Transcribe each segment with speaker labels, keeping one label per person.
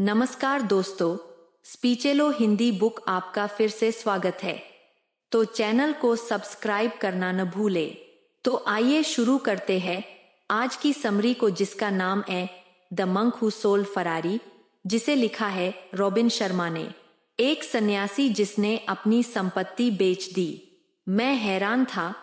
Speaker 1: नमस्कार दोस्तों, स्पीचेलो हिंदी बुक आपका फिर से स्वागत है। तो चैनल को सब्सक्राइब करना न भूलें। तो आइए शुरू करते हैं आज की समरी को, जिसका नाम है the monk who sold Ferrari, जिसे लिखा है रॉबिन शर्मा ने। एक सन्यासी जिसने अपनी संपत्ति बेच दी। मैं हैरान था,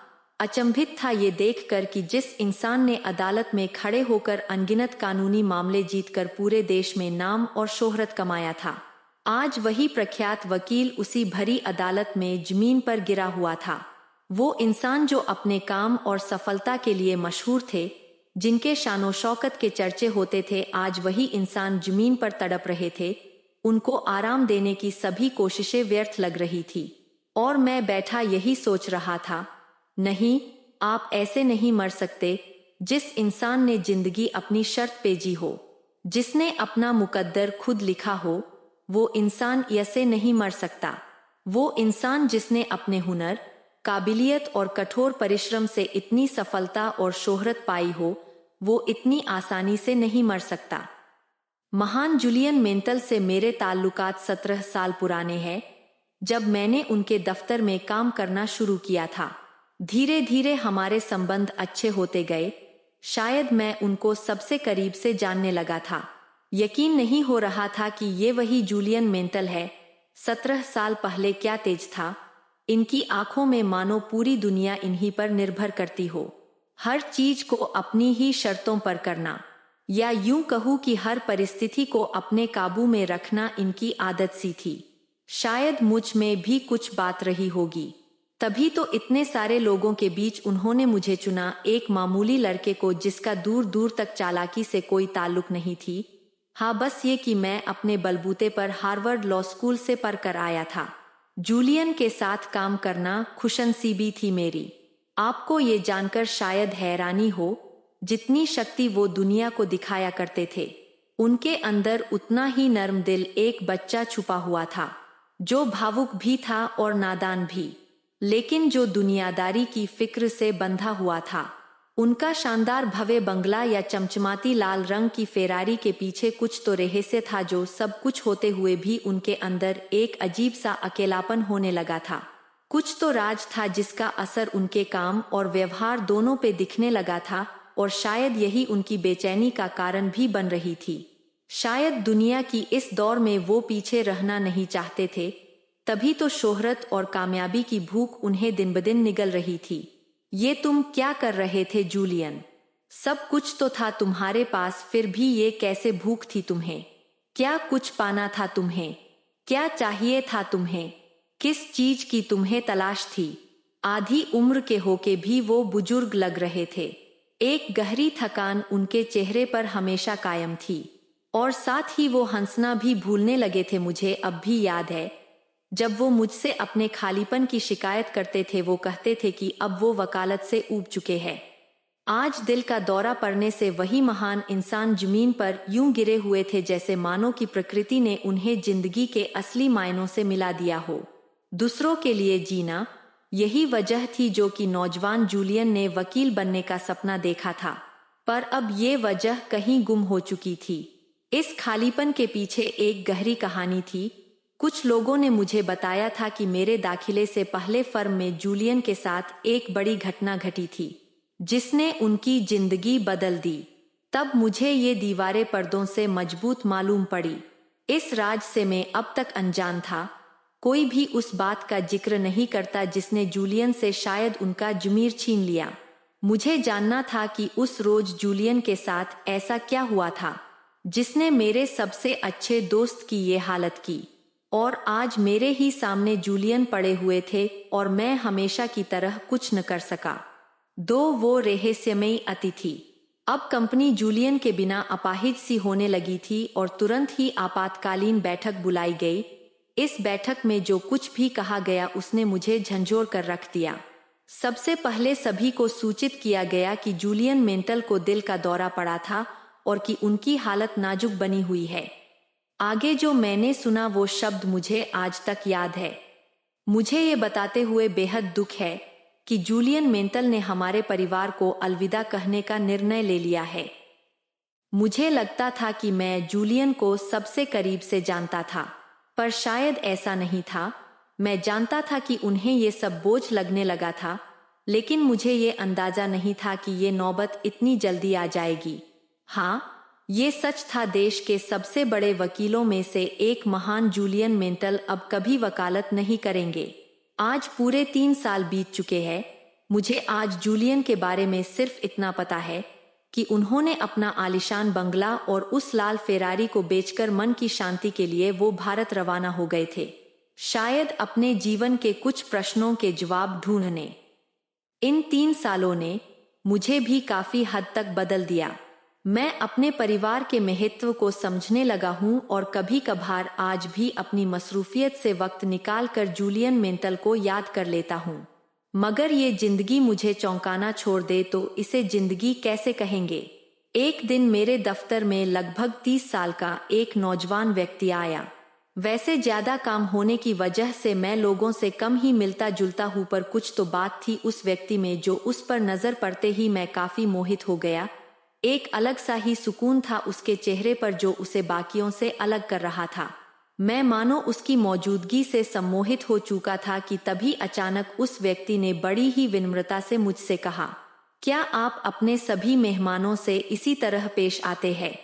Speaker 1: अचंभित था ये देखकर कि जिस इंसान ने अदालत में खड़े होकर अनगिनत कानूनी मामले जीतकर पूरे देश में नाम और शोहरत कमाया था, आज वही प्रख्यात वकील उसी भरी अदालत में जमीन पर गिरा हुआ था। वो इंसान जो अपने काम और सफलता के लिए मशहूर थे, जिनके शानो शौकत के चर्चे होते थे, आज वही इंसान जमीन पर तड़प रहे थे। उनको आराम देने की सभी कोशिशें व्यर्थ लग रही थी और मैं बैठा यही सोच रहा था, नहीं, आप ऐसे नहीं मर सकते। जिस इंसान ने जिंदगी अपनी शर्त पे जी हो, जिसने अपना मुकद्दर खुद लिखा हो, वो इंसान ऐसे नहीं मर सकता। वो इंसान जिसने अपने हुनर, काबिलियत और कठोर परिश्रम से इतनी सफलता और शोहरत पाई हो, वो इतनी आसानी से नहीं मर सकता। महान जूलियन मेंटल से मेरे ताल्लुकात 17 साल पुराने हैं। जब मैंने उनके दफ्तर में काम करना शुरू किया था, धीरे धीरे हमारे संबंध अच्छे होते गए। शायद मैं उनको सबसे करीब से जानने लगा था। यकीन नहीं हो रहा था कि ये वही जूलियन मेंटल है। 17 साल पहले क्या तेज था। इनकी आंखों में मानो पूरी दुनिया इन्हीं पर निर्भर करती हो। हर चीज को अपनी ही शर्तों पर करना, या यूं कहूं कि हर परिस्थिति को अपने काबू में रखना इनकी आदत सी थी। शायद मुझ में भी कुछ बात रही होगी, तभी तो इतने सारे लोगों के बीच उन्होंने मुझे चुना, एक मामूली लड़के को जिसका दूर दूर तक चालाकी से कोई ताल्लुक नहीं थी। हाँ, बस ये कि मैं अपने बलबूते पर हार्वर्ड लॉ स्कूल से पढ़कर आया था। जूलियन के साथ काम करना खुशनसीबी थी मेरी। आपको ये जानकर शायद हैरानी हो, जितनी शक्ति वो दुनिया को दिखाया करते थे, उनके अंदर उतना ही नर्म दिल एक बच्चा छुपा हुआ था, जो भावुक भी था और नादान भी, लेकिन जो दुनियादारी की फिक्र से बंधा हुआ था। उनका शानदार भव्य बंगला या चमचमाती लाल रंग की फेरारी के पीछे कुछ तो रहस्य था, जो सब कुछ होते हुए भी उनके अंदर एक अजीब सा अकेलापन होने लगा था। कुछ तो राज था जिसका असर उनके काम और व्यवहार दोनों पे दिखने लगा था, और शायद यही उनकी बेचैनी का कारण भी बन रही थी। शायद दुनिया की इस दौर में वो पीछे रहना नहीं चाहते थे, तभी तो शोहरत और कामयाबी की भूख उन्हें दिन ब दिन निगल रही थी। ये तुम क्या कर रहे थे जूलियन? सब कुछ तो था तुम्हारे पास, फिर भी ये कैसे भूख थी तुम्हें? क्या कुछ पाना था तुम्हें? क्या चाहिए था तुम्हें? किस चीज की तुम्हें तलाश थी? आधी उम्र के होके भी वो बुजुर्ग लग रहे थे। एक गहरी थकान उनके चेहरे पर हमेशा कायम थी, और साथ ही वो हंसना भी भूलने लगे थे। मुझे अब भी याद है, जब वो मुझसे अपने खालीपन की शिकायत करते थे, वो कहते थे कि अब वो वकालत से ऊब चुके हैं। आज दिल का दौरा पड़ने से वही महान इंसान जमीन पर यूं गिरे हुए थे, जैसे मानो कि प्रकृति ने उन्हें जिंदगी के असली मायनों से मिला दिया हो। दूसरों के लिए जीना, यही वजह थी जो कि नौजवान जूलियन ने वकील बनने का सपना देखा था। पर अब ये वजह कहीं गुम हो चुकी थी। इस खालीपन के पीछे एक गहरी कहानी थी। कुछ लोगों ने मुझे बताया था कि मेरे दाखिले से पहले फर्म में जूलियन के साथ एक बड़ी घटना घटी थी, जिसने उनकी जिंदगी बदल दी। तब मुझे ये दीवारें पर्दों से मजबूत मालूम पड़ी। इस राज से मैं अब तक अनजान था। कोई भी उस बात का जिक्र नहीं करता जिसने जूलियन से शायद उनका ज़मीर छीन लिया। मुझे जानना था कि उस रोज जूलियन के साथ ऐसा क्या हुआ था, जिसने मेरे सबसे अच्छे दोस्त की ये हालत की। और आज मेरे ही सामने जूलियन पड़े हुए थे, और मैं हमेशा की तरह कुछ न कर सका। वो रहस्यमयी अतिथि। अब कंपनी जूलियन के बिना अपाहिज सी होने लगी थी, और तुरंत ही आपातकालीन बैठक बुलाई गई। इस बैठक में जो कुछ भी कहा गया उसने मुझे झंझोर कर रख दिया। सबसे पहले सभी को सूचित किया गया कि जूलियन मेंटल को दिल का दौरा पड़ा था और कि उनकी हालत नाजुक बनी हुई है। आगे जो मैंने सुना वो शब्द मुझे आज तक याद है। मुझे ये बताते हुए बेहद दुख है कि जूलियन मेंटल ने हमारे परिवार को अलविदा कहने का निर्णय ले लिया है। मुझे लगता था कि मैं जूलियन को सबसे करीब से जानता था, पर शायद ऐसा नहीं था। मैं जानता था कि उन्हें ये सब बोझ लगने लगा था, लेकिन मुझे ये अंदाजा नहीं था कि ये नौबत इतनी जल्दी आ जाएगी। हाँ, ये सच था, देश के सबसे बड़े वकीलों में से एक महान जूलियन मेंटल अब कभी वकालत नहीं करेंगे। आज पूरे 3 साल बीत चुके हैं। मुझे आज जूलियन के बारे में सिर्फ इतना पता है कि उन्होंने अपना आलीशान बंगला और उस लाल फेरारी को बेचकर मन की शांति के लिए वो भारत रवाना हो गए थे, शायद अपने जीवन के कुछ प्रश्नों के जवाब ढूंढने। इन 3 सालों ने मुझे भी काफी हद तक बदल दिया। मैं अपने परिवार के महत्व को समझने लगा हूँ और कभी कभार आज भी अपनी मसरूफियत से वक्त निकाल कर जूलियन मेंटल को याद कर लेता हूँ। मगर ये जिंदगी मुझे चौंकाना छोड़ दे तो इसे जिंदगी कैसे कहेंगे। एक दिन मेरे दफ्तर में लगभग 30 साल का एक नौजवान व्यक्ति आया। वैसे ज्यादा काम होने की वजह से मैं लोगों से कम ही मिलता जुलता हूँ, पर कुछ तो बात थी उस व्यक्ति में जो उस पर नजर पड़ते ही मैं काफी मोहित हो गया। एक अलग सा ही सुकून था उसके चेहरे पर जो उसे बाकियों से अलग कर रहा था। मैं मानो उसकी मौजूदगी से सम्मोहित हो चुका था कि तभी अचानक उस व्यक्ति ने बड़ी ही विनम्रता से मुझसे कहा, क्या आप अपने सभी मेहमानों से इसी तरह पेश आते हैं?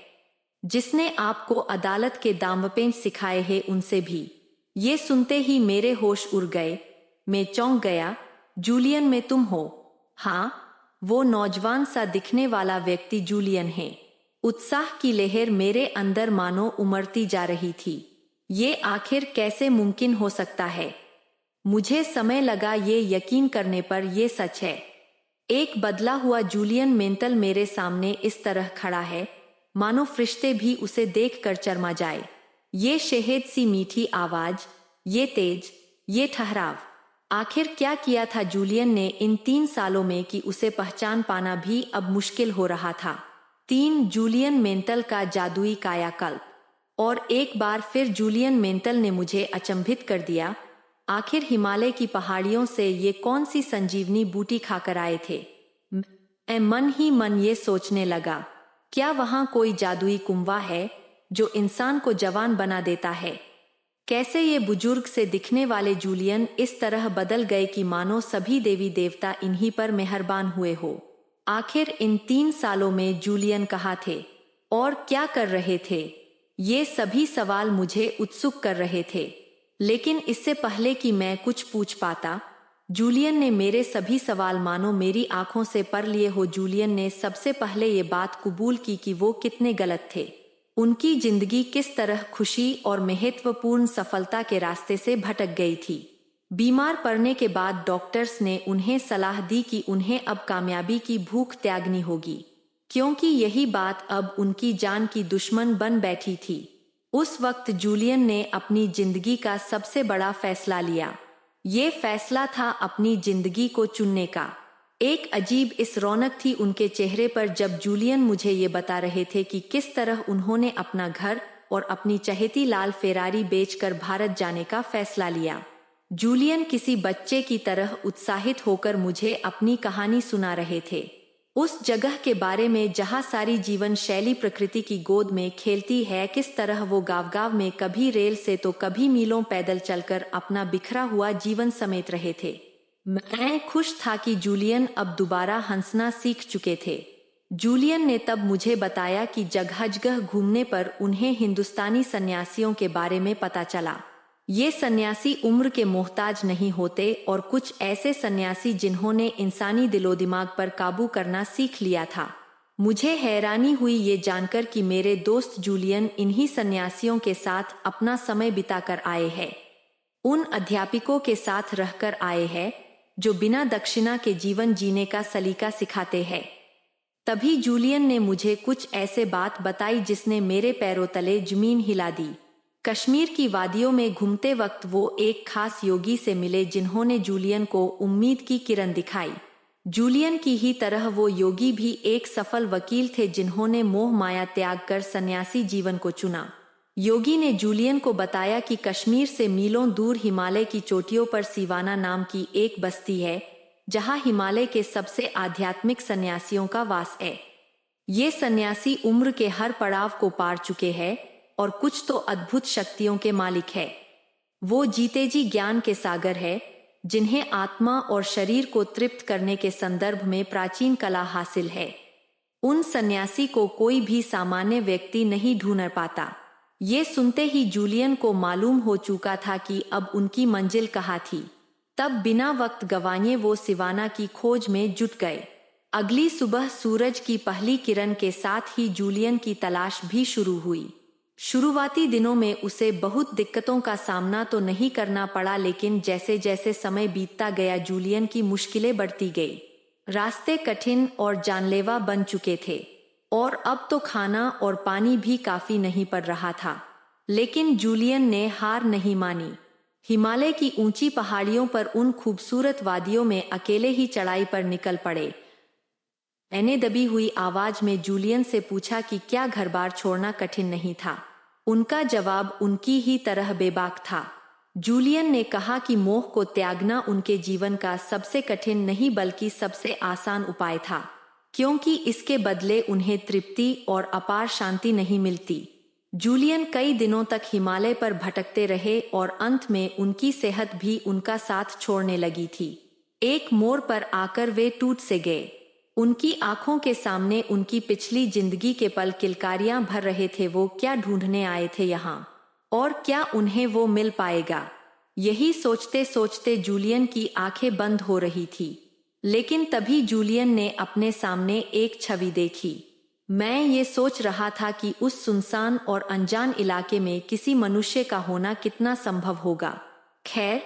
Speaker 1: जिसने आपको अदालत के दामपेंच सिखाए हैं उनसे भी। ये सुनते ही मेरे होश उड़ गए। मैं चौंक गया। जूलियन में तुम हो? हाँ, वो नौजवान सा दिखने वाला व्यक्ति जूलियन है। उत्साह की लहर मेरे अंदर मानो उमड़ती जा रही थी। ये आखिर कैसे मुमकिन हो सकता है? मुझे समय लगा ये यकीन करने पर ये सच है। एक बदला हुआ जूलियन मेंटल मेरे सामने इस तरह खड़ा है मानो फरिश्ते भी उसे देखकर चरमा जाए। ये शहद सी मीठी आवाज, ये तेज, ये ठहराव। आखिर क्या किया था जूलियन ने इन 3 सालों में कि उसे पहचान पाना भी अब मुश्किल हो रहा था। जूलियन मेंटल का जादुई कायाकल्प। और एक बार फिर जूलियन मेंटल ने मुझे अचंभित कर दिया। आखिर हिमालय की पहाड़ियों से ये कौन सी संजीवनी बूटी खाकर आए थे? मैं मन ही मन ये सोचने लगा, क्या वहां कोई जादुई कुंवा है जो इंसान को जवान बना देता है? कैसे ये बुजुर्ग से दिखने वाले जूलियन इस तरह बदल गए कि मानो सभी देवी देवता इन्हीं पर मेहरबान हुए हो। आखिर इन 3 सालों में जूलियन कहाँ थे और क्या कर रहे थे? ये सभी सवाल मुझे उत्सुक कर रहे थे। लेकिन इससे पहले कि मैं कुछ पूछ पाता, जूलियन ने मेरे सभी सवाल मानो मेरी आंखों से पढ़ लिए हो। जूलियन ने सबसे पहले ये बात कबूल की कि वो कितने गलत थे। उनकी जिंदगी किस तरह खुशी और महत्वपूर्ण सफलता के रास्ते से भटक गई थी। बीमार पड़ने के बाद डॉक्टर्स ने उन्हें सलाह दी कि उन्हें अब कामयाबी की भूख त्यागनी होगी, क्योंकि यही बात अब उनकी जान की दुश्मन बन बैठी थी। उस वक्त जूलियन ने अपनी जिंदगी का सबसे बड़ा फैसला लिया। ये फैसला था अपनी जिंदगी को चुनने का। एक अजीब इस रौनक थी उनके चेहरे पर जब जूलियन मुझे ये बता रहे थे कि किस तरह उन्होंने अपना घर और अपनी चहेती लाल फेरारी बेचकर भारत जाने का फैसला लिया। जूलियन किसी बच्चे की तरह उत्साहित होकर मुझे अपनी कहानी सुना रहे थे, उस जगह के बारे में जहां सारी जीवन शैली प्रकृति की गोद में खेलती है। किस तरह वो गांव-गांव में कभी रेल से तो कभी मीलों पैदल चलकर अपना बिखरा हुआ जीवन समेट रहे थे। मैं खुश था कि जूलियन अब दोबारा हंसना सीख चुके थे। जूलियन ने तब मुझे बताया कि जगह-जगह घूमने पर उन्हें हिंदुस्तानी सन्यासियों के बारे में पता चला। ये सन्यासी उम्र के मोहताज नहीं होते और कुछ ऐसे सन्यासी जिन्होंने इंसानी दिलो दिमाग पर काबू करना सीख लिया था। मुझे हैरानी हुई ये जानकर कि मेरे दोस्त जूलियन इन्हीं सन्यासियों के साथ अपना समय बिताकर आए हैं। उन अध्यापकों के साथ रहकर आए हैं जो बिना दक्षिणा के जीवन जीने का सलीका सिखाते हैं। तभी जूलियन ने मुझे कुछ ऐसे बात बताई जिसने मेरे पैरों तले जमीन हिला दी। कश्मीर की वादियों में घूमते वक्त वो एक खास योगी से मिले जिन्होंने जूलियन को उम्मीद की किरण दिखाई। जूलियन की ही तरह वो योगी भी एक सफल वकील थे जिन्होंने मोह माया त्याग कर सन्यासी जीवन को चुना। योगी ने जूलियन को बताया कि कश्मीर से मीलों दूर हिमालय की चोटियों पर सिवाना नाम की एक बस्ती है जहां हिमालय के सबसे आध्यात्मिक सन्यासियों का वास है। ये सन्यासी उम्र के हर पड़ाव को पार चुके हैं और कुछ तो अद्भुत शक्तियों के मालिक है। वो जीते जी ज्ञान के सागर है, जिन्हें आत्मा और शरीर को तृप्त करने के संदर्भ में प्राचीन कला हासिल है। उन सन्यासी को कोई भी सामान्य व्यक्ति नहीं ढूंढ पाता। ये सुनते ही जूलियन को मालूम हो चुका था कि अब उनकी मंजिल कहाँ थी। तब बिना वक्त गंवाए वो सिवाना की खोज में जुट गए। अगली सुबह सूरज की पहली किरण के साथ ही जूलियन की तलाश भी शुरू हुई। शुरुआती दिनों में उसे बहुत दिक्कतों का सामना तो नहीं करना पड़ा, लेकिन जैसे जैसे समय बीतता गया जूलियन की मुश्किलें बढ़ती गई। रास्ते कठिन और जानलेवा बन चुके थे और अब तो खाना और पानी भी काफी नहीं पड़ रहा था। लेकिन जूलियन ने हार नहीं मानी। हिमालय की ऊंची पहाड़ियों पर उन खूबसूरत वादियों में अकेले ही चढ़ाई पर निकल पड़े। मैंने दबी हुई आवाज में जूलियन से पूछा कि क्या घर बार छोड़ना कठिन नहीं था। उनका जवाब उनकी ही तरह बेबाक था। जूलियन ने कहा कि मोह को त्यागना उनके जीवन का सबसे कठिन नहीं बल्कि सबसे आसान उपाय था, क्योंकि इसके बदले उन्हें तृप्ति और अपार शांति नहीं मिलती। जूलियन कई दिनों तक हिमालय पर भटकते रहे और अंत में उनकी सेहत भी उनका साथ छोड़ने लगी थी। एक मोड़ पर आकर वे टूट से गए। उनकी आंखों के सामने उनकी पिछली जिंदगी के पल किलकारियां भर रहे थे। वो क्या ढूंढने आए थे यहाँ, और क्या उन्हें वो मिल पाएगा? यही सोचते सोचते जूलियन की आंखें बंद हो रही थी। लेकिन तभी जूलियन ने अपने सामने एक छवि देखी। मैं ये सोच रहा था कि उस सुनसान और अनजान इलाके में किसी मनुष्य का होना कितना संभव होगा। खैर,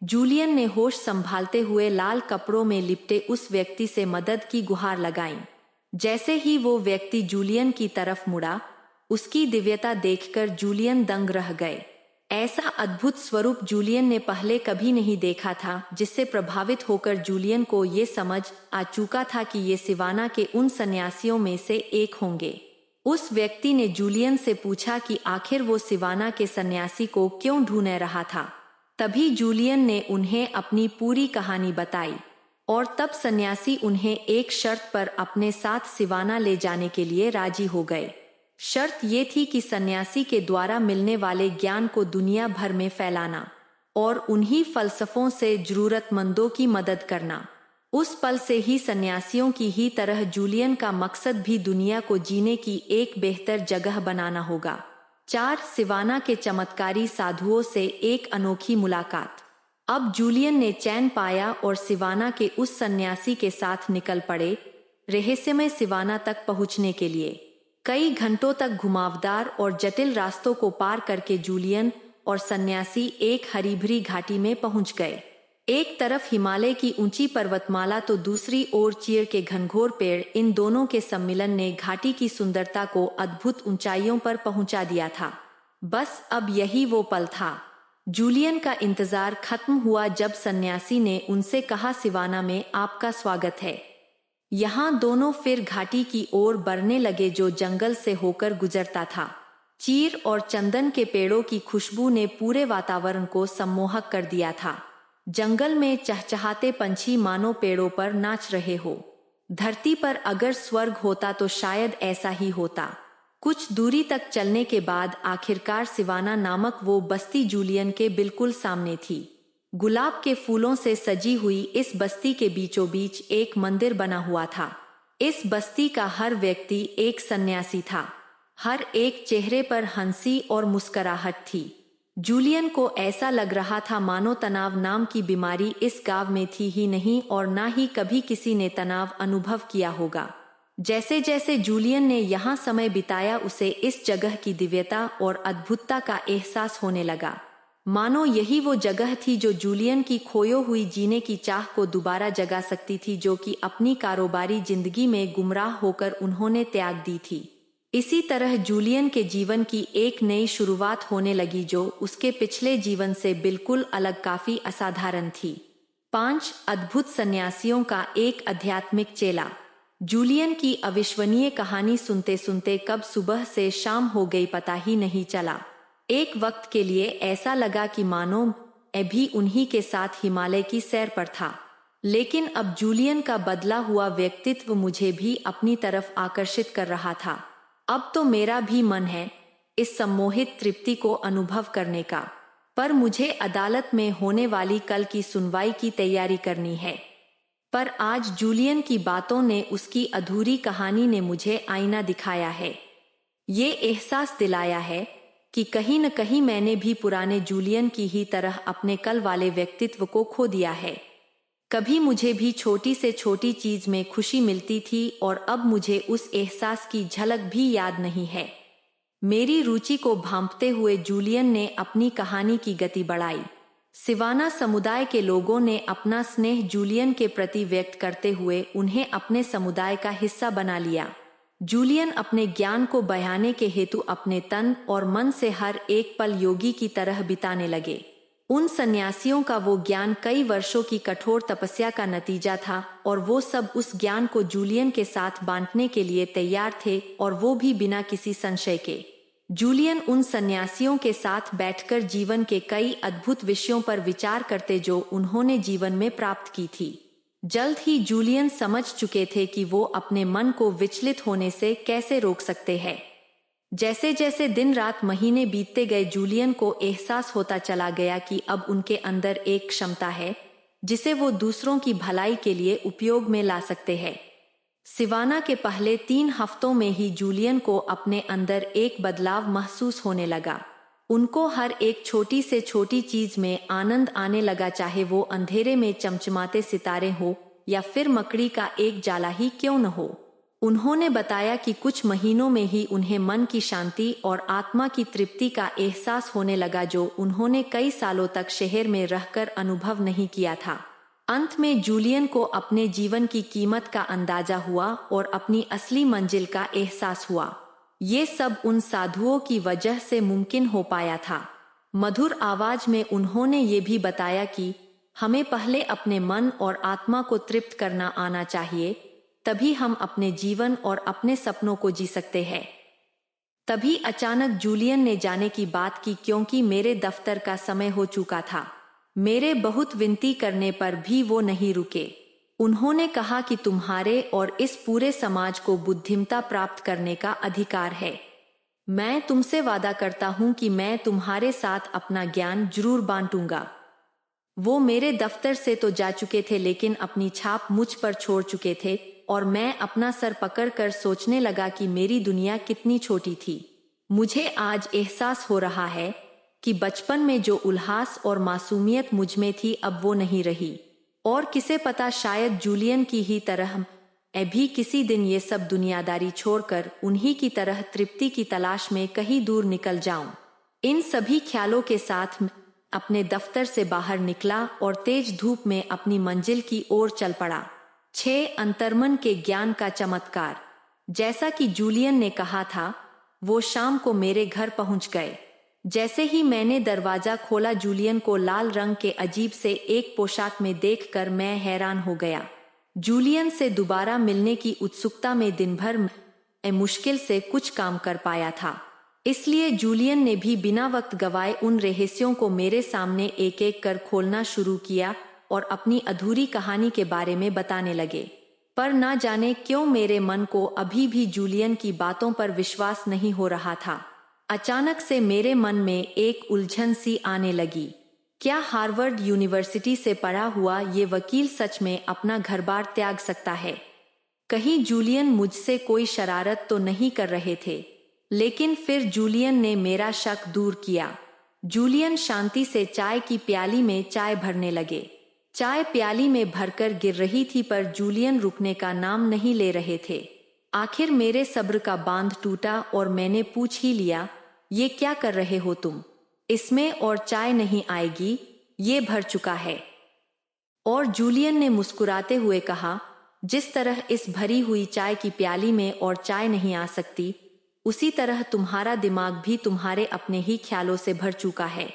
Speaker 1: जूलियन ने होश संभालते हुए लाल कपड़ों में लिपटे उस व्यक्ति से मदद की गुहार लगाई। जैसे ही वो व्यक्ति जूलियन की तरफ मुड़ा, उसकी दिव्यता देखकर जूलियन दंग रह गए। ऐसा अद्भुत स्वरूप जूलियन ने पहले कभी नहीं देखा था, जिससे प्रभावित होकर जूलियन को ये समझ आ चुका था कि ये सिवाना के उन सन्यासियों में से एक होंगे। उस व्यक्ति ने जूलियन से पूछा कि आखिर वो सिवाना के सन्यासी को क्यों ढूंढ रहा था। तभी जूलियन ने उन्हें अपनी पूरी कहानी बताई और तब सन्यासी उन्हें एक शर्त पर अपने साथ सिवाना ले जाने के लिए राजी हो गए। शर्त ये थी कि सन्यासी के द्वारा मिलने वाले ज्ञान को दुनिया भर में फैलाना और उन्हीं फलसफों से जरूरतमंदों की मदद करना। उस पल से ही सन्यासियों की ही तरह जूलियन का मकसद भी दुनिया को जीने की एक बेहतर जगह बनाना होगा। 4 सिवाना के चमत्कारी साधुओं से एक अनोखी मुलाकात। अब जूलियन ने चैन पाया और सिवाना के उस सन्यासी के साथ निकल पड़े, रहस्यमय सिवाना तक पहुंचने के लिए। कई घंटों तक घुमावदार और जटिल रास्तों को पार करके जूलियन और सन्यासी एक हरी भरी घाटी में पहुंच गए। एक तरफ हिमालय की ऊंची पर्वतमाला तो दूसरी ओर चीड़ के घनघोर पेड़। इन दोनों के सम्मिलन ने घाटी की सुंदरता को अद्भुत ऊंचाइयों पर पहुंचा दिया था। बस अब यही वो पल था। जूलियन का इंतजार खत्म हुआ जब सन्यासी ने उनसे कहा, सिवाना में आपका स्वागत है। यहाँ दोनों फिर घाटी की ओर बढ़ने लगे जो जंगल से होकर गुजरता था। चीड़ और चंदन के पेड़ों की खुशबू ने पूरे वातावरण को सम्मोहक कर दिया था। जंगल में चहचहाते पंछी मानो पेड़ों पर नाच रहे हो। धरती पर अगर स्वर्ग होता तो शायद ऐसा ही होता। कुछ दूरी तक चलने के बाद आखिरकार सिवाना नामक वो बस्ती जूलियन के बिल्कुल सामने थी। गुलाब के फूलों से सजी हुई इस बस्ती के बीचों बीच एक मंदिर बना हुआ था। इस बस्ती का हर व्यक्ति एक सन्यासी था। हर एक चेहरे पर हंसी और मुस्कुराहट थी। जूलियन को ऐसा लग रहा था मानो तनाव नाम की बीमारी इस गांव में थी ही नहीं और ना ही कभी किसी ने तनाव अनुभव किया होगा। जैसे जैसे जूलियन ने यहाँ समय बिताया उसे इस जगह की दिव्यता और अद्भुतता का एहसास होने लगा। मानो यही वो जगह थी जो जूलियन की खोयो हुई जीने की चाह को दोबारा जगा सकती थी, जो कि अपनी कारोबारी जिंदगी में गुमराह होकर उन्होंने त्याग दी थी। इसी तरह जूलियन के जीवन की एक नई शुरुआत होने लगी जो उसके पिछले जीवन से बिल्कुल अलग, काफी असाधारण थी। 5 अद्भुत सन्यासियों का एक आध्यात्मिक चेला। जूलियन की अविश्वसनीय कहानी सुनते सुनते कब सुबह से शाम हो गई पता ही नहीं चला। एक वक्त के लिए ऐसा लगा कि मानो मैं भी उन्हीं के साथ हिमालय की सैर पर था। लेकिन अब जूलियन का बदला हुआ व्यक्तित्व मुझे भी अपनी तरफ आकर्षित कर रहा था। अब तो मेरा भी मन है इस सम्मोहित तृप्ति को अनुभव करने का, पर मुझे अदालत में होने वाली कल की सुनवाई की तैयारी करनी है। पर आज जूलियन की बातों ने, उसकी अधूरी कहानी ने मुझे आईना दिखाया है। ये एहसास दिलाया है कि कहीं न कहीं मैंने भी पुराने जूलियन की ही तरह अपने कल वाले व्यक्तित्व को खो दिया है। कभी मुझे भी छोटी से छोटी चीज में खुशी मिलती थी और अब मुझे उस एहसास की झलक भी याद नहीं है। मेरी रुचि को भांपते हुए जूलियन ने अपनी कहानी की गति बढ़ाई। सिवाना समुदाय के लोगों ने अपना स्नेह जूलियन के प्रति व्यक्त करते हुए उन्हें अपने समुदाय का हिस्सा बना लिया। जूलियन अपने ज्ञान को बयाने के हेतु अपने तन और मन से हर एक पल योगी की तरह बिताने लगे। उन सन्यासियों का वो ज्ञान कई वर्षों की कठोर तपस्या का नतीजा था और वो सब उस ज्ञान को जूलियन के साथ बांटने के लिए तैयार थे, और वो भी बिना किसी संशय के। जूलियन उन सन्यासियों के साथ बैठकर जीवन के कई अद्भुत विषयों पर विचार करते जो उन्होंने जीवन में प्राप्त की थी। जल्द ही जूलियन समझ चुके थे कि वो अपने मन को विचलित होने से कैसे रोक सकते हैं। जैसे जैसे दिन रात महीने बीतते गए, जूलियन को एहसास होता चला गया कि अब उनके अंदर एक क्षमता है जिसे वो दूसरों की भलाई के लिए उपयोग में ला सकते हैं। सिवाना के पहले 3 हफ्तों में ही जूलियन को अपने अंदर एक बदलाव महसूस होने लगा। उनको हर एक छोटी से छोटी चीज में आनंद आने लगा, चाहे वो अंधेरे में चमचमाते सितारे हो या फिर मकड़ी का एक जाला ही क्यों न हो। उन्होंने बताया कि कुछ महीनों में ही उन्हें मन की शांति और आत्मा की तृप्ति का एहसास होने लगा जो उन्होंने कई सालों तक शहर में रहकर अनुभव नहीं किया था। अंत में जूलियन को अपने जीवन की कीमत का अंदाजा हुआ और अपनी असली मंजिल का एहसास हुआ। ये सब उन साधुओं की वजह से मुमकिन हो पाया था। मधुर आवाज में उन्होंने ये भी बताया कि हमें पहले अपने मन और आत्मा को तृप्त करना आना चाहिए, तभी हम अपने जीवन और अपने सपनों को जी सकते हैं। तभी अचानक जूलियन ने जाने की बात की, क्योंकि मेरे दफ्तर का समय हो चुका था। मेरे बहुत विनती करने पर भी वो नहीं रुके। उन्होंने कहा कि तुम्हारे और इस पूरे समाज को बुद्धिमत्ता प्राप्त करने का अधिकार है। मैं तुमसे वादा करता हूं कि मैं तुम्हारे साथ अपना ज्ञान जरूर बांटूंगा। वो मेरे दफ्तर से तो जा चुके थे, लेकिन अपनी छाप मुझ पर छोड़ चुके थे, और मैं अपना सर पकड़कर सोचने लगा कि मेरी दुनिया कितनी छोटी थी। मुझे आज एहसास हो रहा है कि बचपन में जो उल्लास और मासूमियत मुझ में थी अब वो नहीं रही, और किसे पता, शायद जूलियन की ही तरह मैं भी किसी दिन ये सब दुनियादारी छोड़कर उन्हीं की तरह तृप्ति की तलाश में कहीं दूर निकल जाऊं। इन सभी ख्यालों के साथ मैं अपने दफ्तर से बाहर निकला और तेज धूप में अपनी मंजिल की ओर चल पड़ा। 6 अंतर्मन के ज्ञान का चमत्कार। जैसा कि जूलियन ने कहा था, वो शाम को मेरे घर पहुंच गए। जैसे ही मैंने दरवाजा खोला, जूलियन को लाल रंग के अजीब से एक पोशाक में देखकर मैं हैरान हो गया। जूलियन से दोबारा मिलने की उत्सुकता में दिन भर मैं मुश्किल से कुछ काम कर पाया था, इसलिए जूलियन ने भी बिना वक्त गवाए उन रहस्यों को मेरे सामने एक एक कर खोलना शुरू किया और अपनी अधूरी कहानी के बारे में बताने लगे। पर ना जाने क्यों मेरे मन को अभी भी जूलियन की बातों पर विश्वास नहीं हो रहा था। अचानक से मेरे मन में एक उलझन सी आने लगी। क्या हार्वर्ड यूनिवर्सिटी से पढ़ा हुआ ये वकील सच में अपना घर-बार त्याग सकता है? कहीं जूलियन मुझसे कोई शरारत तो नहीं कर रहे थे? लेकिन फिर जूलियन ने मेरा शक दूर किया। जूलियन शांति से चाय की प्याली में चाय भरने लगे। चाय प्याली में भरकर गिर रही थी, पर जूलियन रुकने का नाम नहीं ले रहे थे। आखिर मेरे सब्र का बांध टूटा और मैंने पूछ ही लिया, ये क्या कर रहे हो तुम? इसमें और चाय नहीं आएगी, ये भर चुका है। और जूलियन ने मुस्कुराते हुए कहा, जिस तरह इस भरी हुई चाय की प्याली में और चाय नहीं आ सकती, उसी तरह तुम्हारा दिमाग भी तुम्हारे अपने ही ख्यालों से भर चुका है।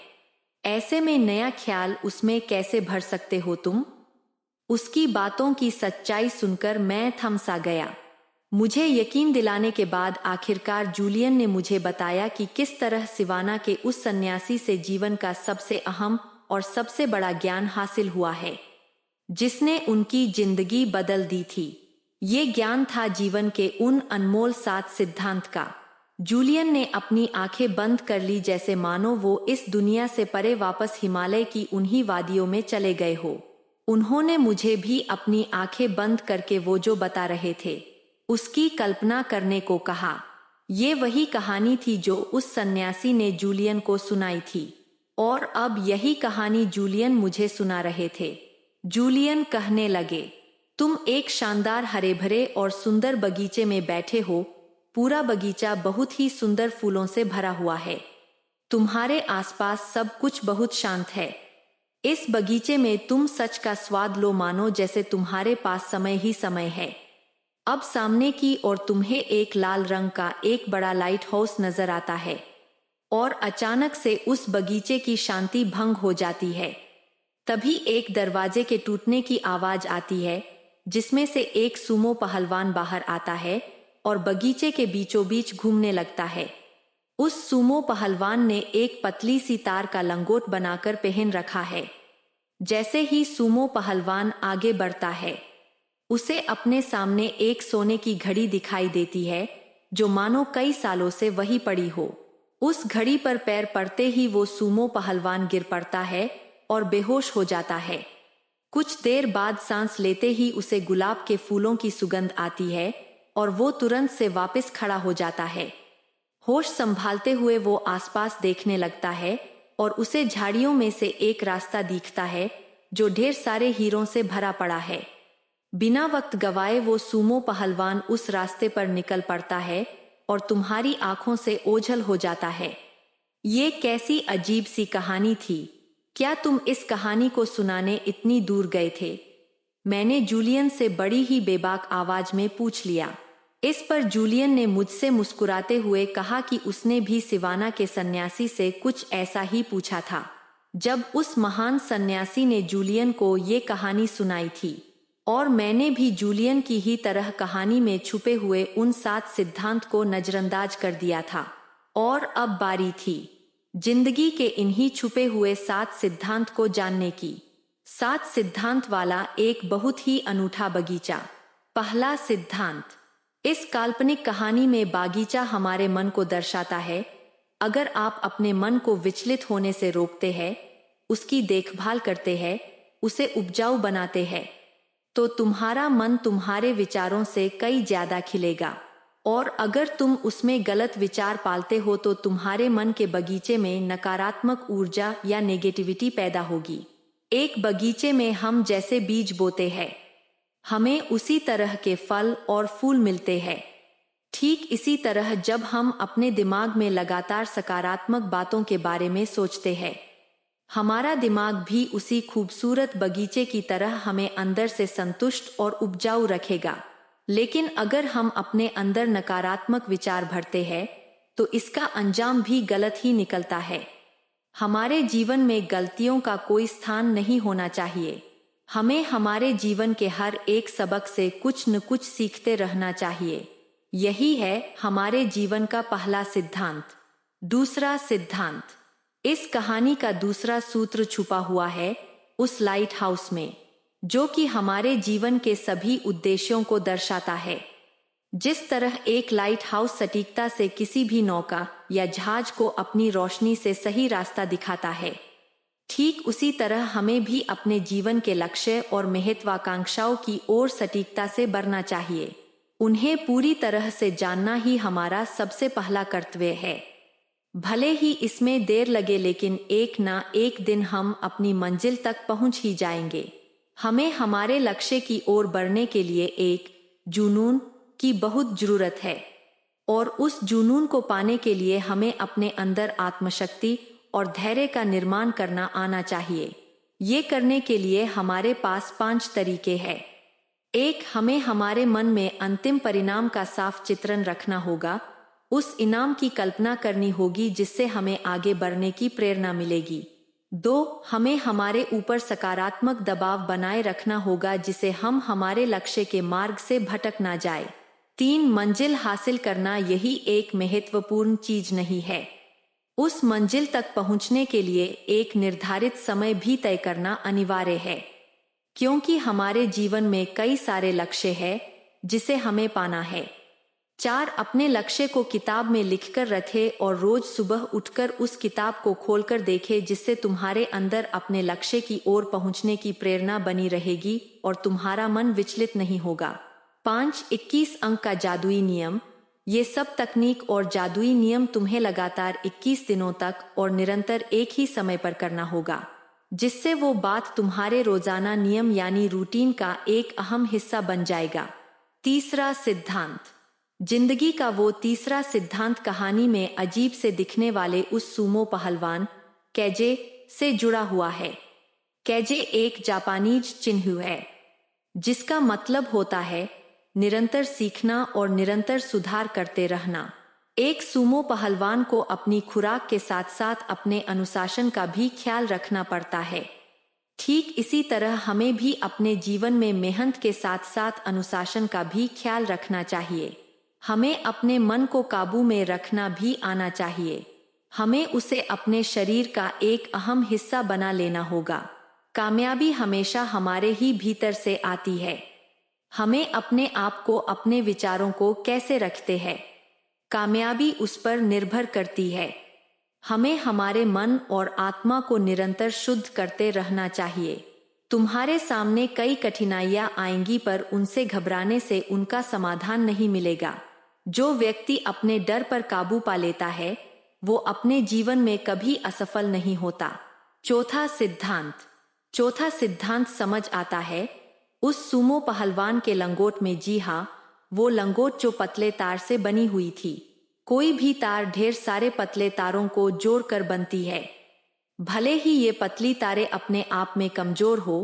Speaker 1: ऐसे में नया ख्याल उसमें कैसे भर सकते हो तुम? उसकी बातों की सच्चाई सुनकर मैं थम सा गया। मुझे यकीन दिलाने के बाद आखिरकार जूलियन ने मुझे बताया कि किस तरह सिवाना के उस सन्यासी से जीवन का सबसे अहम और सबसे बड़ा ज्ञान हासिल हुआ है। जिसने उनकी जिंदगी बदल दी थी। ये ज्ञान था जीवन के उन अनमोल 7 सिद्धांत का। जूलियन ने अपनी आंखें बंद कर ली, जैसे मानो वो इस दुनिया से परे वापस हिमालय की उन्हीं वादियों में चले गए हो। उन्होंने मुझे भी अपनी आंखें बंद करके वो जो बता रहे थे उसकी कल्पना करने को कहा। ये वही कहानी थी जो उस सन्यासी ने जूलियन को सुनाई थी, और अब यही कहानी जूलियन मुझे सुना रहे थे। जूलियन कहने लगे, तुम एक शानदार हरे भरे और सुंदर बगीचे में बैठे हो। पूरा बगीचा बहुत ही सुंदर फूलों से भरा हुआ है। तुम्हारे आसपास सब कुछ बहुत शांत है। इस बगीचे में तुम सच का स्वाद लो, मानो जैसे तुम्हारे पास समय ही समय है। अब सामने की ओर तुम्हें एक लाल रंग का एक बड़ा लाइट हाउस नजर आता है, और अचानक से उस बगीचे की शांति भंग हो जाती है। तभी एक दरवाजे के टूटने की आवाज आती है, जिसमें से एक सुमो पहलवान बाहर आता है और बगीचे के बीचों बीच घूमने लगता है। उस सुमो पहलवान ने एक पतली सी तार का लंगोट बनाकर पहन रखा है। जैसे ही सुमो पहलवान आगे बढ़ता है, उसे अपने सामने एक सोने की घड़ी दिखाई देती है, जो मानो कई सालों से वही पड़ी हो। उस घड़ी पर पैर पड़ते ही वो सुमो पहलवान गिर पड़ता है और बेहोश हो जाता है। कुछ देर बाद सांस लेते ही उसे गुलाब के फूलों की सुगंध आती है और वो तुरंत से वापस खड़ा हो जाता है। होश संभालते हुए वो आसपास देखने लगता है और उसे झाड़ियों में से एक रास्ता दिखता है जो ढेर सारे हीरों से भरा पड़ा है। बिना वक्त गवाए वो सुमो पहलवान उस रास्ते पर निकल पड़ता है और तुम्हारी आंखों से ओझल हो जाता है। ये कैसी अजीब सी कहानी थी। क्या तुम इस कहानी को सुनाने इतनी दूर गए थे? मैंने जूलियन से बड़ी ही बेबाक आवाज में पूछ लिया। इस पर जूलियन ने मुझसे मुस्कुराते हुए कहा कि उसने भी सिवाना के सन्यासी से कुछ ऐसा ही पूछा था, जब उस महान सन्यासी ने जूलियन को ये कहानी सुनाई थी। और मैंने भी जूलियन की ही तरह कहानी में छुपे हुए उन 7 सिद्धांत को नजरअंदाज कर दिया था। और अब बारी थी जिंदगी के इन्हीं छुपे हुए 7 सिद्धांत को जानने की। 7 सिद्धांत वाला एक बहुत ही अनूठा बगीचा। पहला सिद्धांत। इस काल्पनिक कहानी में बागीचा हमारे मन को दर्शाता है। अगर आप अपने मन को विचलित होने से रोकते हैं, उसकी देखभाल करते हैं, उसे उपजाऊ बनाते हैं, तो तुम्हारा मन तुम्हारे विचारों से कई ज्यादा खिलेगा। और अगर तुम उसमें गलत विचार पालते हो तो तुम्हारे मन के बगीचे में नकारात्मक ऊर्जा या नेगेटिविटी पैदा होगी। एक बगीचे में हम जैसे बीज बोते हैं, हमें उसी तरह के फल और फूल मिलते हैं। ठीक इसी तरह जब हम अपने दिमाग में लगातार सकारात्मक बातों के बारे में सोचते हैं, हमारा दिमाग भी उसी खूबसूरत बगीचे की तरह हमें अंदर से संतुष्ट और उपजाऊ रखेगा। लेकिन अगर हम अपने अंदर नकारात्मक विचार भरते हैं, तो इसका अंजाम भी गलत ही निकलता है। हमारे जीवन में गलतियों का कोई स्थान नहीं होना चाहिए। हमें हमारे जीवन के हर एक सबक से कुछ न कुछ सीखते रहना चाहिए। यही है हमारे जीवन का पहला सिद्धांत। दूसरा सिद्धांत। इस कहानी का दूसरा सूत्र छुपा हुआ है उस लाइट हाउस में, जो कि हमारे जीवन के सभी उद्देश्यों को दर्शाता है। जिस तरह एक लाइट हाउस सटीकता से किसी भी नौका या जहाज को अपनी रोशनी से सही रास्ता दिखाता है, ठीक उसी तरह हमें भी अपने जीवन के लक्ष्य और महत्वाकांक्षाओं की ओर सटीकता से बढ़ना चाहिए। उन्हें पूरी तरह से जानना ही हमारा सबसे पहला कर्तव्य है। भले ही इसमें देर लगे, लेकिन एक ना एक दिन हम अपनी मंजिल तक पहुंच ही जाएंगे। हमें हमारे लक्ष्य की ओर बढ़ने के लिए एक जुनून की बहुत जरूरत है, और उस जुनून को पाने के लिए हमें अपने अंदर आत्मशक्ति और धैर्य का निर्माण करना आना चाहिए। ये करने के लिए हमारे पास 5 तरीके हैं। 1. हमें हमारे मन में अंतिम परिणाम का साफ चित्रण रखना होगा। उस इनाम की कल्पना करनी होगी जिससे हमें आगे बढ़ने की प्रेरणा मिलेगी। 2. हमें हमारे ऊपर सकारात्मक दबाव बनाए रखना होगा जिसे हम हमारे लक्ष्य के मार्ग से भटक ना जाए। 3. मंजिल हासिल करना यही एक महत्वपूर्ण चीज नहीं है। उस मंजिल तक पहुंचने के लिए एक निर्धारित समय भी तय करना अनिवार्य है। क्योंकि हमारे जीवन में कई सारे लक्ष्य हैं जिसे हमें पाना है। 4. अपने लक्ष्य को किताब में लिखकर रखें और रोज सुबह उठकर उस किताब को खोलकर देखें, जिससे तुम्हारे अंदर अपने लक्ष्य की ओर पहुंचने की प्रेरणा बनी रहेगी और तुम्हारा मन विचलित नहीं होगा। 5. 21 अंक का जादुई नियम। ये सब तकनीक और जादुई नियम तुम्हें लगातार 21 दिनों तक और निरंतर एक ही समय पर करना होगा, जिससे वो बात तुम्हारे रोजाना नियम यानी रूटीन का एक अहम हिस्सा बन जाएगा। 3. सिद्धांत। जिंदगी का वो तीसरा सिद्धांत कहानी में अजीब से दिखने वाले उस सूमो पहलवान कैजे से जुड़ा हुआ है। कैजे एक जापानीज चिन्ह है जिसका मतलब होता है निरंतर सीखना और निरंतर सुधार करते रहना। एक सूमो पहलवान को अपनी खुराक के साथ साथ अपने अनुशासन का भी ख्याल रखना पड़ता है। ठीक इसी तरह हमें भी अपने जीवन में मेहनत के साथ साथ अनुशासन का भी ख्याल रखना चाहिए। हमें अपने मन को काबू में रखना भी आना चाहिए। हमें उसे अपने शरीर का एक अहम हिस्सा बना लेना होगा। कामयाबी हमेशा हमारे ही भीतर से आती है। हमें अपने आप को, अपने विचारों को कैसे रखते हैं, कामयाबी उस पर निर्भर करती है। हमें हमारे मन और आत्मा को निरंतर शुद्ध करते रहना चाहिए। तुम्हारे सामने कई कठिनाइयां आएंगी, पर उनसे घबराने से उनका समाधान नहीं मिलेगा। जो व्यक्ति अपने डर पर काबू पा लेता है वो अपने जीवन में कभी असफल नहीं होता। 4. सिद्धांत। चौथा सिद्धांत समझ आता है उस सूमो पहलवान के लंगोट में। जी हाँ, वो लंगोट जो पतले तार से बनी हुई थी। कोई भी तार ढेर सारे पतले तारों को जोड़कर बनती है। भले ही ये पतली तारें अपने आप में कमजोर हो,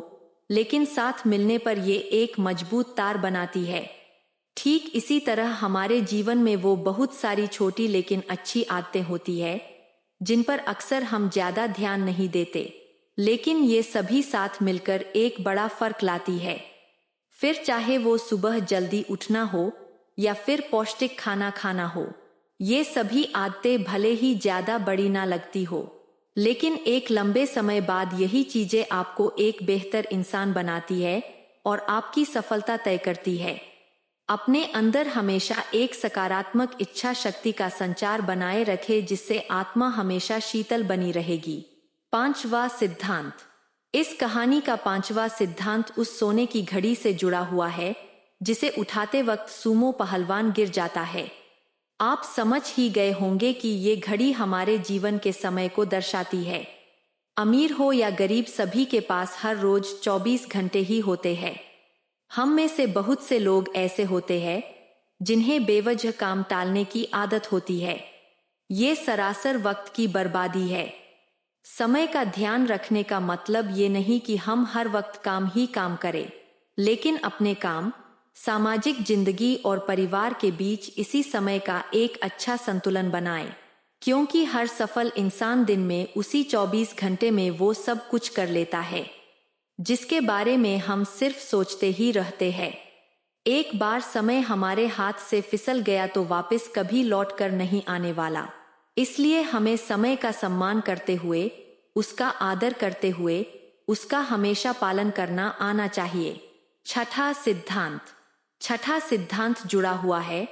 Speaker 1: लेकिन साथ मिलने पर ये एक मजबूत तार बनाती है। ठीक इसी तरह हमारे जीवन में वो बहुत सारी छोटी लेकिन अच्छी आदतें होती है जिन पर अक्सर हम ज्यादा ध्यान नहीं देते, लेकिन ये सभी साथ मिलकर एक बड़ा फर्क लाती है। फिर चाहे वो सुबह जल्दी उठना हो या फिर पौष्टिक खाना खाना हो, ये सभी आदतें भले ही ज्यादा बड़ी ना लगती हो, लेकिन एक लंबे समय बाद यही चीजें आपको एक बेहतर इंसान बनाती है और आपकी सफलता तय करती है। अपने अंदर हमेशा एक सकारात्मक इच्छा शक्ति का संचार बनाए रखें, जिससे आत्मा हमेशा शीतल बनी रहेगी। 5वां सिद्धांत। इस कहानी का 5वां सिद्धांत उस सोने की घड़ी से जुड़ा हुआ है जिसे उठाते वक्त सूमो पहलवान गिर जाता है। आप समझ ही गए होंगे कि ये घड़ी हमारे जीवन के समय को दर्शाती है। अमीर हो या गरीब, सभी के पास हर रोज 24 घंटे ही होते हैं। हम में से बहुत से लोग ऐसे होते हैं जिन्हें बेवजह काम टालने की आदत होती है। ये सरासर वक्त की बर्बादी है। समय का ध्यान रखने का मतलब ये नहीं कि हम हर वक्त काम ही काम करें, लेकिन अपने काम, सामाजिक जिंदगी और परिवार के बीच इसी समय का एक अच्छा संतुलन बनाएं, क्योंकि हर सफल इंसान दिन में उसी 24 घंटे में वो सब कुछ कर लेता है जिसके बारे में हम सिर्फ सोचते ही रहते हैं। एक बार समय हमारे हाथ से फिसल गया तो वापस कभी लौट कर नहीं आने वाला। इसलिए हमें समय का सम्मान करते हुए, उसका आदर करते हुए, उसका हमेशा पालन करना आना चाहिए। 6वां सिद्धांत। 6वां सिद्धांत जुड़ा हुआ है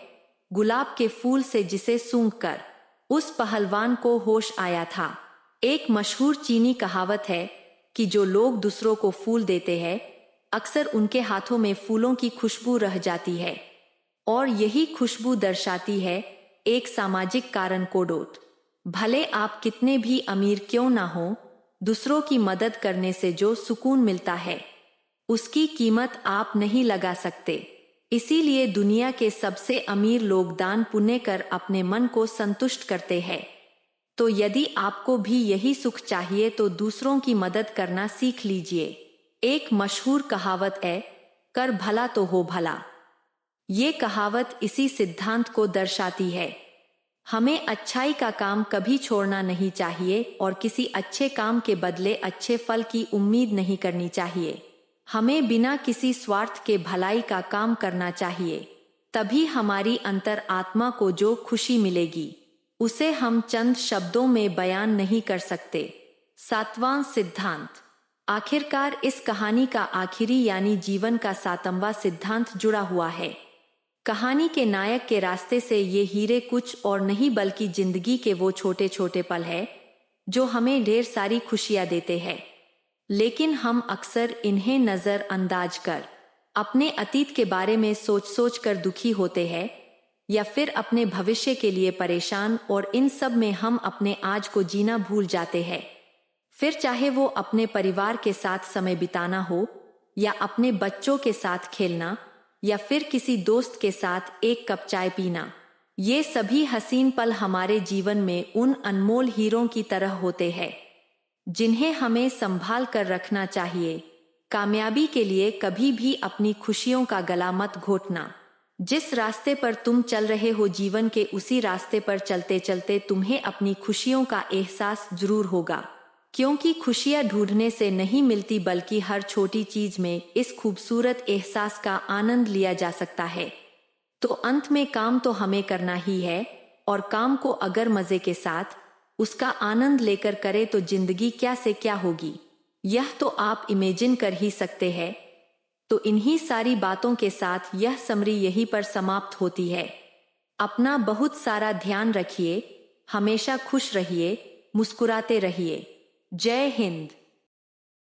Speaker 1: गुलाब के फूल से, जिसे सूंघकर उस पहलवान को होश आया था। एक मशहूर चीनी कहावत है कि जो लोग दूसरों को फूल देते हैं, अक्सर उनके हाथों में फूलों की खुशबू रह जाती है, और यही खुशबू दर्शाती है एक सामाजिक कारण को। डोट। भले आप कितने भी अमीर क्यों ना हो, दूसरों की मदद करने से जो सुकून मिलता है उसकी कीमत आप नहीं लगा सकते। इसीलिए दुनिया के सबसे अमीर लोग दान पुण्य कर अपने मन को संतुष्ट करते हैं। तो यदि आपको भी यही सुख चाहिए तो दूसरों की मदद करना सीख लीजिए। एक मशहूर कहावत है, कर भला तो हो भला। ये कहावत इसी सिद्धांत को दर्शाती है। हमें अच्छाई का काम कभी छोड़ना नहीं चाहिए और किसी अच्छे काम के बदले अच्छे फल की उम्मीद नहीं करनी चाहिए। हमें बिना किसी स्वार्थ के भलाई का काम करना चाहिए, तभी हमारी अंतर आत्मा को जो खुशी मिलेगी उसे हम चंद शब्दों में बयान नहीं कर सकते। 7वां सिद्धांत। आखिरकार इस कहानी का आखिरी यानी जीवन का 7वां सिद्धांत जुड़ा हुआ है। कहानी के नायक के रास्ते से ये हीरे कुछ और नहीं बल्कि जिंदगी के वो छोटे छोटे पल है जो हमें ढेर सारी खुशियां देते हैं, लेकिन हम अक्सर इन्हें नजरअंदाज कर अपने अतीत के बारे में सोच सोच कर दुखी होते हैं या फिर अपने भविष्य के लिए परेशान, और इन सब में हम अपने आज को जीना भूल जाते हैं। फिर चाहे वो अपने परिवार के साथ समय बिताना हो या अपने बच्चों के साथ खेलना या फिर किसी दोस्त के साथ एक कप चाय पीना, ये सभी हसीन पल हमारे जीवन में उन अनमोल हीरों की तरह होते हैं जिन्हें हमें संभाल कर रखना चाहिए। कामयाबी के लिए कभी भी अपनी खुशियों का गला मत घोटना। जिस रास्ते पर तुम चल रहे हो जीवन के उसी रास्ते पर चलते चलते तुम्हें अपनी खुशियों का एहसास जरूर होगा, क्योंकि खुशियां ढूंढने से नहीं मिलती बल्कि हर छोटी चीज में इस खूबसूरत एहसास का आनंद लिया जा सकता है। तो अंत में काम तो हमें करना ही है, और काम को अगर मजे के साथ उसका आनंद लेकर करे तो जिंदगी क्या से क्या होगी, यह तो आप इमेजिन कर ही सकते हैं। तो इन्हीं सारी बातों के साथ यह समरी यहीं पर समाप्त होती है। अपना बहुत सारा ध्यान रखिए, हमेशा खुश रहिए, मुस्कुराते रहिए। जय हिंद।